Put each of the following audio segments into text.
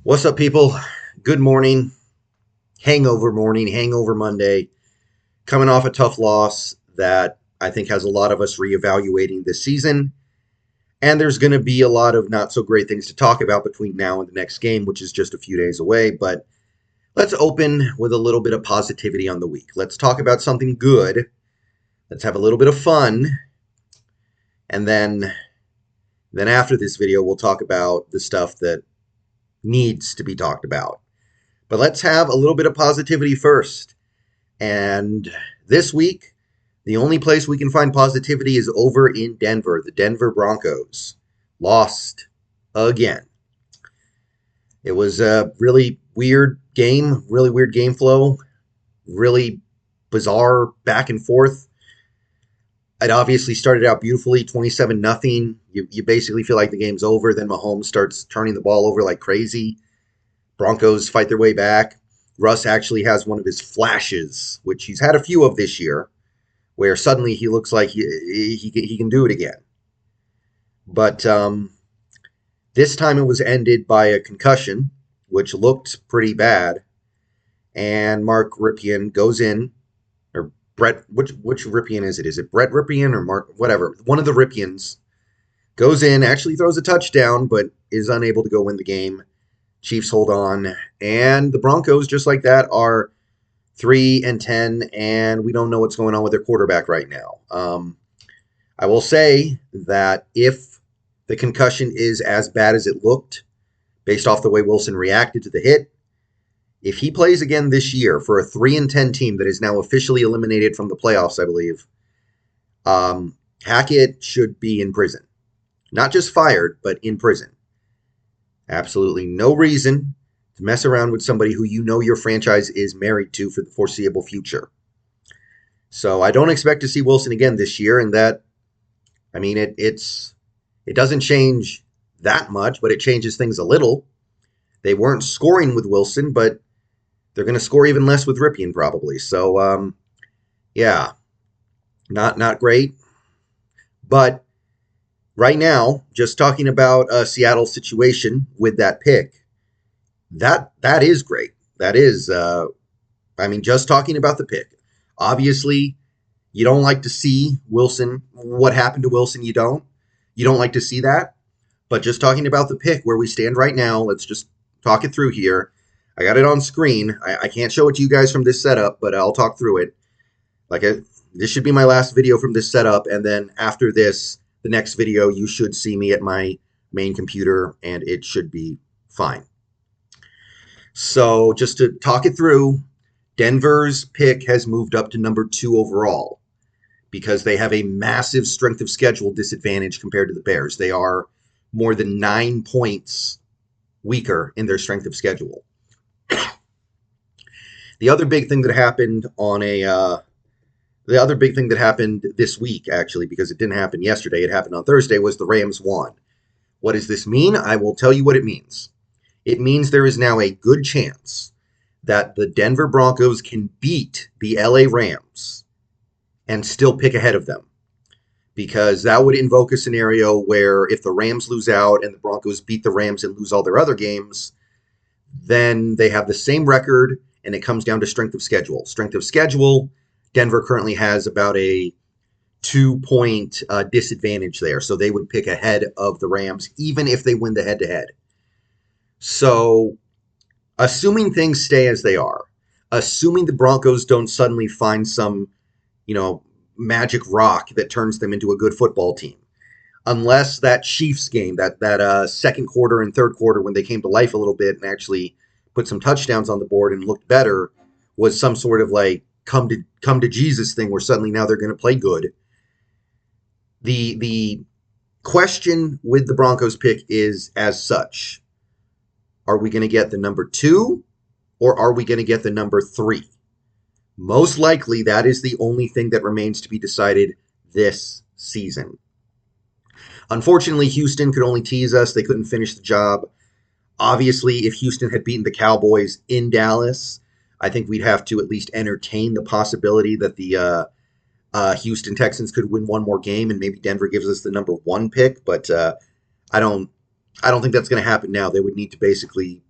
What's up, people? Good morning. Hangover Monday. Coming off a tough loss that I think has a lot of us reevaluating this season. And there's going to be a lot of not so great things to talk about between now and the next game, which is just a few days away. But let's open with a little bit of positivity on the week. Let's talk about something good. Let's have a little bit of fun. And then after this video, we'll talk about the stuff that needs to be talked about. But let's have a little bit of positivity first. And this week, the only place we can find positivity is over in Denver. The Denver Broncos lost again. It was a really weird game flow, really bizarre back and forth. It obviously started out beautifully, 27-0. You basically feel like the game's over. Then Mahomes starts turning the ball over like crazy. Broncos fight their way back. Russ actually has one of his flashes, which he's had a few of this year, where suddenly he looks like he can do it again. But this time it was ended by a concussion, which looked pretty bad. And Mark Rypien goes in, or Brett, which Rypien is it? Is it Brett Rypien or Mark? Whatever. One of the Rypiens goes in, actually throws a touchdown, but is unable to go win the game. Chiefs hold on, and the Broncos, just like that, are 3-10, and we don't know what's going on with their quarterback right now. I will say that if the concussion is as bad as it looked, based off the way Wilson reacted to the hit, if he plays again this year for a 3-10 team that is now officially eliminated from the playoffs, I believe, Hackett should be in prison. Not just fired, but in prison. Absolutely no reason to mess around with somebody who you know your franchise is married to for the foreseeable future. So I don't expect to see Wilson again this year, and that, I mean, it doesn't change that much, but it changes things a little. They weren't scoring with Wilson, but they're going to score even less with Rypien probably. So, yeah, not great. But right now, just talking about Seattle's situation with that pick, that is great. That is, just talking about the pick. Obviously, you don't like to see Wilson, what happened to Wilson, you don't. You don't like to see that. But just talking about the pick, where we stand right now, let's just talk it through here. I got it on screen. I can't show it to you guys from this setup, but I'll talk through it. This should be my last video from this setup, and then after this, the next video, you should see me at my main computer, and it should be fine. So just to talk it through, Denver's pick has moved up to number 2 overall because they have a massive strength of schedule disadvantage compared to the Bears. They are more than 9 points weaker in their strength of schedule. The other big thing that happened this week, actually, because it didn't happen yesterday, it happened on Thursday, was the Rams won. What does this mean? I will tell you what it means. It means there is now a good chance that the Denver Broncos can beat the LA Rams and still pick ahead of them. Because that would invoke a scenario where if the Rams lose out and the Broncos beat the Rams and lose all their other games, then they have the same record, and it comes down to strength of schedule. Strength of schedule, Denver currently has about a 2-point disadvantage there. So they would pick ahead of the Rams, even if they win the head-to-head. So assuming things stay as they are, assuming the Broncos don't suddenly find some, magic rock that turns them into a good football team, unless that Chiefs game, that second quarter and third quarter when they came to life a little bit and actually put some touchdowns on the board and looked better, was some sort of like come to Jesus thing where suddenly now they're going to play good. The question with the Broncos pick is as such: are we going to get the number 2 or are we going to get the number 3? Most likely, that is the only thing that remains to be decided this season. Unfortunately, Houston could only tease us. They couldn't finish the job. Obviously, if Houston had beaten the Cowboys in Dallas, I think we'd have to at least entertain the possibility that the Houston Texans could win one more game and maybe Denver gives us the number 1 pick. But I don't think that's going to happen now. They would need to basically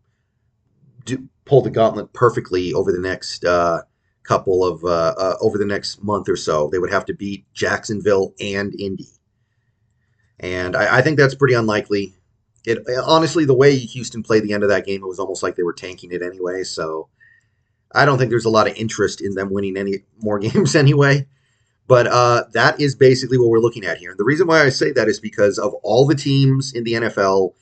pull the gauntlet perfectly over the next over the next month or so. They would have to beat Jacksonville and Indy, and I think that's pretty unlikely. It honestly, the way Houston played the end of that game, it was almost like they were tanking it anyway. So I don't think there's a lot of interest in them winning any more games anyway. But that is basically what we're looking at here. And the reason why I say that is because of all the teams in the NFL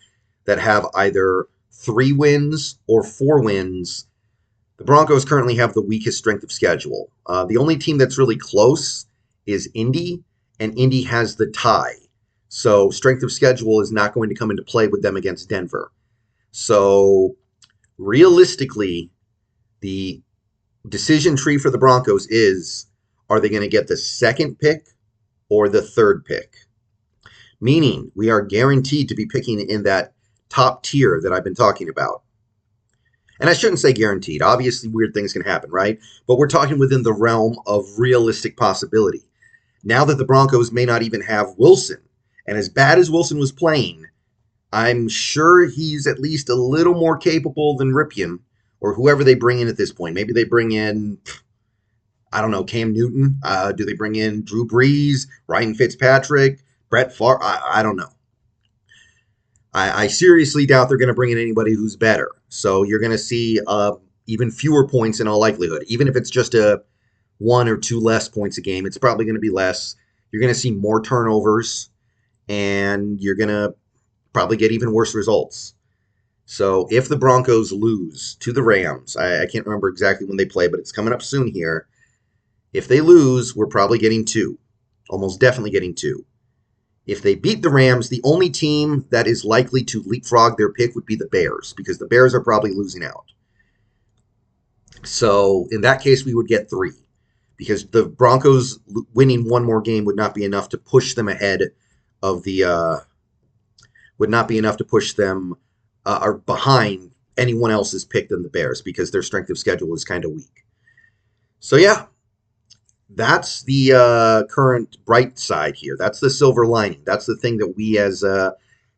that have either 3 wins or 4 wins, the Broncos currently have the weakest strength of schedule. The only team that's really close is Indy, and Indy has the tie. So strength of schedule is not going to come into play with them against Denver. So realistically, the decision tree for the Broncos is, are they going to get the 2nd pick or the 3rd pick? Meaning we are guaranteed to be picking in that top tier that I've been talking about. And I shouldn't say guaranteed. Obviously, weird things can happen, right? But we're talking within the realm of realistic possibility. Now that the Broncos may not even have Wilson, and as bad as Wilson was playing, I'm sure he's at least a little more capable than Ripien or whoever they bring in at this point. Maybe they bring in, I don't know, Cam Newton. Do they bring in Drew Brees, Ryan Fitzpatrick, Brett Favre? I don't know. I seriously doubt they're going to bring in anybody who's better. So you're going to see even fewer points in all likelihood. Even if it's just a 1 or 2 less points a game, it's probably going to be less. You're going to see more turnovers, and you're going to probably get even worse results. So if the Broncos lose to the Rams, I can't remember exactly when they play, but it's coming up soon here. If they lose, we're probably getting 2. Almost definitely getting 2. If they beat the Rams, the only team that is likely to leapfrog their pick would be the Bears, because the Bears are probably losing out. So in that case, we would get 3, because the Broncos winning one more game would not be enough to push them ahead of the would not be enough to push them or behind anyone else's pick than the Bears, because their strength of schedule is kind of weak. So yeah, that's the current bright side here. That's the silver lining. That's the thing that we as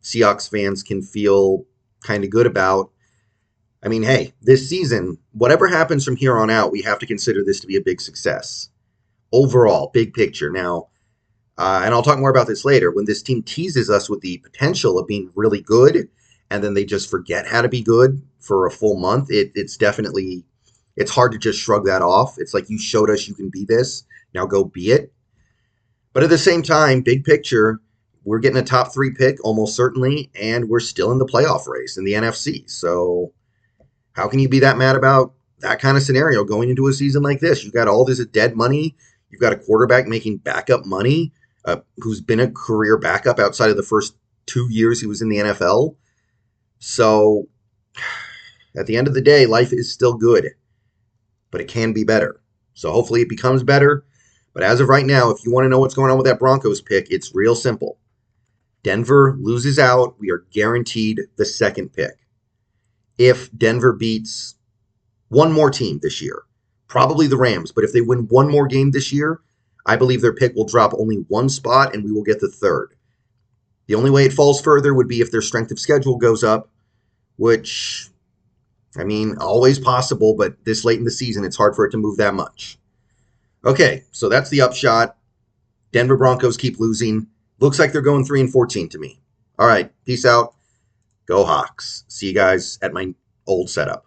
Seahawks fans can feel kind of good about. I mean, hey, this season, whatever happens from here on out, we have to consider this to be a big success. Overall, big picture. Now, and I'll talk more about this later, when this team teases us with the potential of being really good, and then they just forget how to be good for a full month, it's definitely, it's hard to just shrug that off. It's like, you showed us you can be this, now go be it. But at the same time, big picture, we're getting a top 3 pick almost certainly, and we're still in the playoff race in the NFC. So how can you be that mad about that kind of scenario going into a season like this? You got all this dead money. You've got a quarterback making backup money, who's been a career backup outside of the first 2 years he was in the NFL. So at the end of the day, life is still good, but it can be better. So hopefully it becomes better. But as of right now, if you want to know what's going on with that Broncos pick, it's real simple. Denver loses out. We are guaranteed the 2nd pick. If Denver beats one more team this year, probably the Rams, but if they win one more game this year, I believe their pick will drop only 1 spot and we will get the 3rd. The only way it falls further would be if their strength of schedule goes up, which, I mean, always possible, but this late in the season, it's hard for it to move that much. Okay, so that's the upshot. Denver Broncos keep losing. Looks like they're going 3-14 to me. All right, peace out. Go Hawks. See you guys at my old setup.